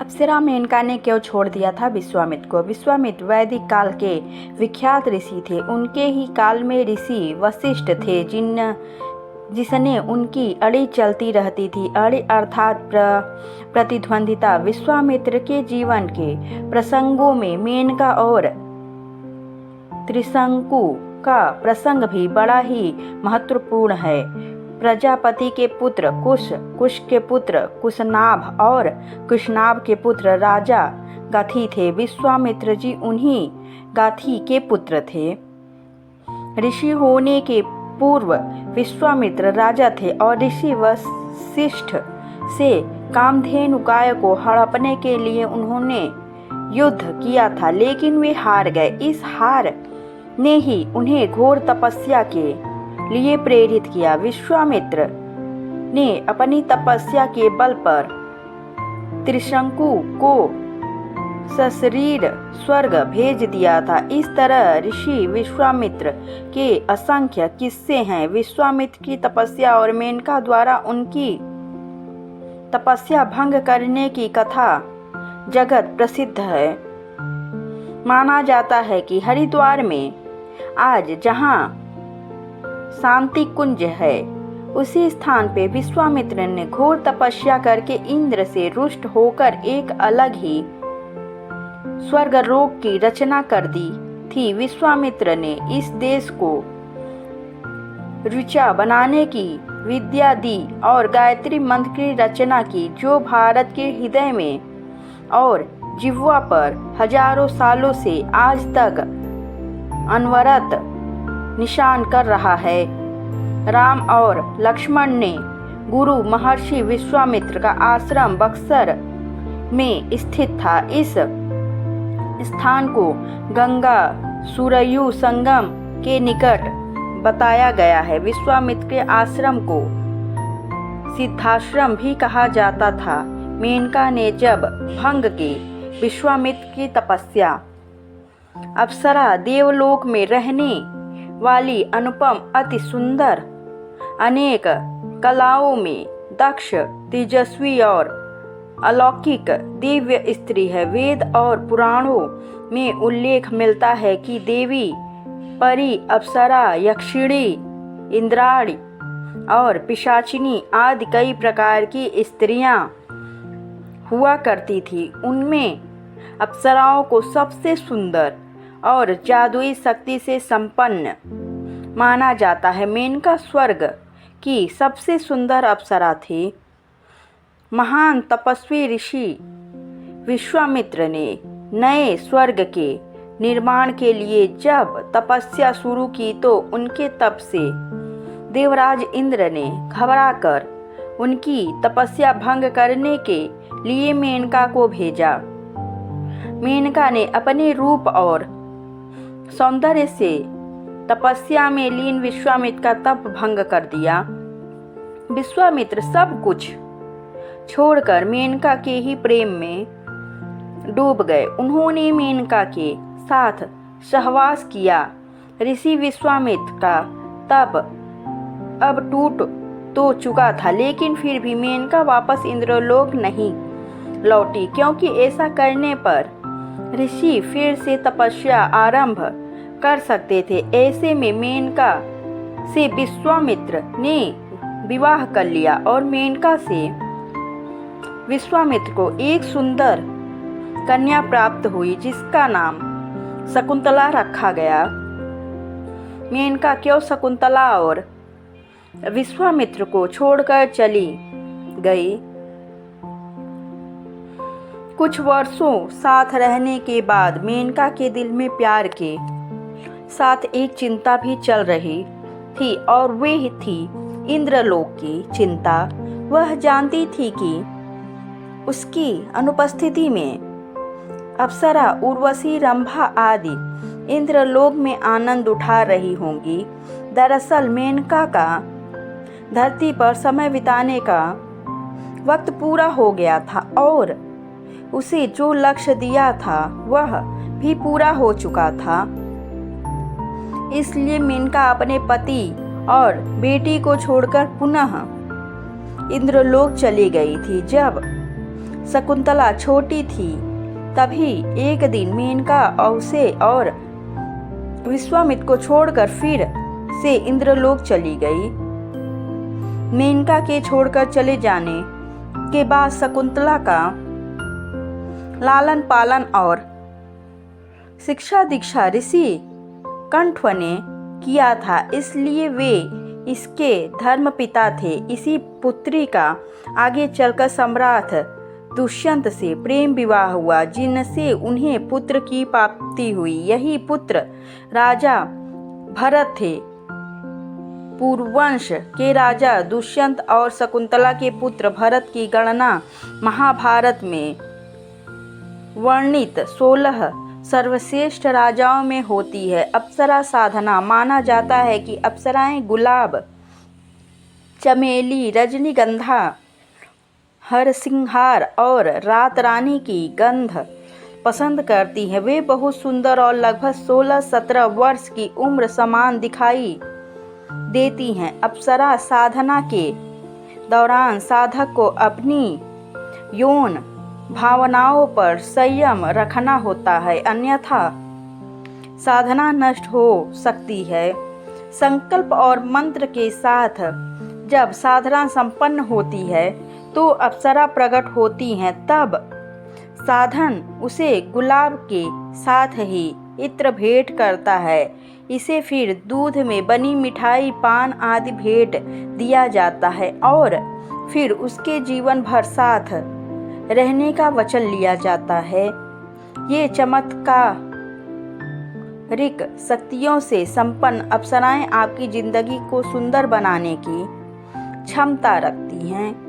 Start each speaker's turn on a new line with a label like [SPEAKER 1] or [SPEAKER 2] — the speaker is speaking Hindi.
[SPEAKER 1] अप्सरा मेनका ने क्यों छोड़ दिया था विश्वामित्र को। विश्वामित्र वैदिक काल के विख्यात ऋषि थे। उनके ही काल में ऋषि वशिष्ठ थे जिसने उनकी अड़ी चलती रहती थी। अड़ी अर्थात प्रतिद्वंदिता। विश्वामित्र के जीवन के प्रसंगों में मेनका और त्रिशंकु का प्रसंग भी बड़ा ही महत्वपूर्ण है। प्रजापति के पुत्र कुश, कुश के पुत्र कुशनाभ और कुशनाभ के पुत्र राजा गाथी थे। विश्वामित्र जी उन्हीं गाथी के पुत्र थे। ऋषि होने के पूर्व विश्वामित्र राजा थे और ऋषि वशिष्ठ से कामधेनु गाय को हड़पने के लिए उन्होंने युद्ध किया था, लेकिन वे हार गए। इस हार ने ही उन्हें घोर तपस्या के लिए प्रेरित किया। विश्वामित्र ने अपनी तपस्या के बल पर त्रिशंकु को सशरीर स्वर्ग भेज दिया था। इस तरह ऋषि विश्वामित्र के असंख्य किस्से हैं। विश्वामित्र की तपस्या और मेनका द्वारा उनकी तपस्या भंग करने की कथा जगत प्रसिद्ध है। माना जाता है कि हरिद्वार में आज जहाँ शांति कुंज है, उसी स्थान पे विश्वामित्र ने घोर तपस्या करके इंद्र से रुष्ट होकर एक अलग ही स्वर्गलोक की रचना कर दी थी। विश्वामित्र ने इस देश को ऋचा बनाने की विद्या दी और गायत्री मंत्र की रचना की, जो भारत के हृदय में और जिह्वा पर हजारों सालों से आज तक अनवरत निशान कर रहा है। राम और लक्ष्मण ने गुरु महर्षि विश्वामित्र का आश्रम बक्सर में स्थित था। इस स्थान को गंगा सुरयू संगम के निकट बताया गया है। विश्वामित्र के आश्रम को सिद्धाश्रम भी कहा जाता था। मेनका ने जब भंग की विश्वामित्र की तपस्या, अप्सरा देवलोक में रहने वाली अनुपम अति सुंदर अनेक कलाओं में दक्ष तेजस्वी और अलौकिक दिव्य स्त्री है। वेद और पुराणों में उल्लेख मिलता है कि देवी, परी, अप्सरा, यक्षिणी, इंद्राणी और पिशाचिनी आदि कई प्रकार की स्त्रियां हुआ करती थी। उनमें अप्सराओं को सबसे सुंदर और जादुई शक्ति से संपन्न माना जाता है। मेनका स्वर्ग की सबसे सुंदर अप्सरा थी। महान तपस्वी ऋषि विश्वामित्र ने नए स्वर्ग के निर्माण के लिए जब तपस्या शुरू की तो उनके तप से देवराज इंद्र ने घबराकर उनकी तपस्या भंग करने के लिए मेनका को भेजा। मेनका ने अपने रूप और सौंदर्य से तपस्या में लीन विश्वामित्र का तप भंग कर दिया। विश्वामित्र सब कुछ छोड़कर मेनका के ही प्रेम में डूब गए। उन्होंने मेनका के साथ सहवास किया। ऋषि विश्वामित्र का तप अब टूट तो चुका था, लेकिन फिर भी मेनका वापस इंद्रलोक नहीं लौटी, क्योंकि ऐसा करने पर ऋषि फिर से तपस्या आरंभ कर सकते थे। ऐसे में मेनका से विश्वामित्र ने विवाह कर लिया और मेनका से विश्वामित्र को एक सुंदर कन्या प्राप्त हुई, जिसका नाम शकुंतला रखा गया। मेनका क्यों शकुंतला और विश्वामित्र को छोड़कर चली गई। कुछ वर्षों साथ रहने के बाद मेनका के दिल में प्यार के साथ एक चिंता भी चल रही थी, और वे थी इंद्रलोक की चिंता। वह जानती थी कि उसकी अनुपस्थिति में अप्सरा, उर्वशी, रंभा आदि इंद्रलोक में आनंद उठा रही होंगी। दरअसल मेनका का धरती पर समय बिताने का वक्त पूरा हो गया था और उसे जो लक्ष्य दिया था वह भी पूरा हो चुका था। इसलिए मेनका अपने पति और बेटी को छोड़कर पुनः इंद्रलोक चली गई थी। जब शकुंतला छोटी थी। तभी एक दिन मेनका उसे और विश्वामित्र को छोड़कर फिर से इंद्रलोक चली गई। मेनका के छोड़कर चले जाने के बाद शकुंतला का लालन पालन और शिक्षा दीक्षा ऋषि कंठ ने किया था, इसलिए वे इसके धर्मपिता थे। इसी पुत्री का आगे चलकर सम्राट दुष्यंत से प्रेम विवाह हुआ, जिनसे उन्हें पुत्र की प्राप्ति हुई। यही पुत्र राजा भरत थे। पूर्ववंश के राजा दुष्यंत और शकुंतला के पुत्र भरत की गणना महाभारत में वर्णित 16 सर्वश्रेष्ठ राजाओं में होती है। अप्सरा साधना माना जाता है कि अप्सराएं गुलाब, चमेली, रजनीगंधा, हरसिंहार और रात रानी की गंध पसंद करती हैं। वे बहुत सुंदर और लगभग 16-17 वर्ष की उम्र समान दिखाई देती हैं। अप्सरा साधना के दौरान साधक को अपनी यौन भावनाओं पर संयम रखना होता है, अन्यथा साधना नष्ट हो सकती है। संकल्प और मंत्र के साथ जब साधना संपन्न होती है तो अप्सरा प्रकट होती हैं। तब साधन उसे गुलाब के साथ ही इत्र भेंट करता है। इसे फिर दूध में बनी मिठाई, पान आदि भेंट दिया जाता है और फिर उसके जीवन भर साथ रहने का वचन लिया जाता है। ये चमत्कारिक शक्तियों से संपन्न अप्सराएं आपकी जिंदगी को सुंदर बनाने की क्षमता रखती हैं।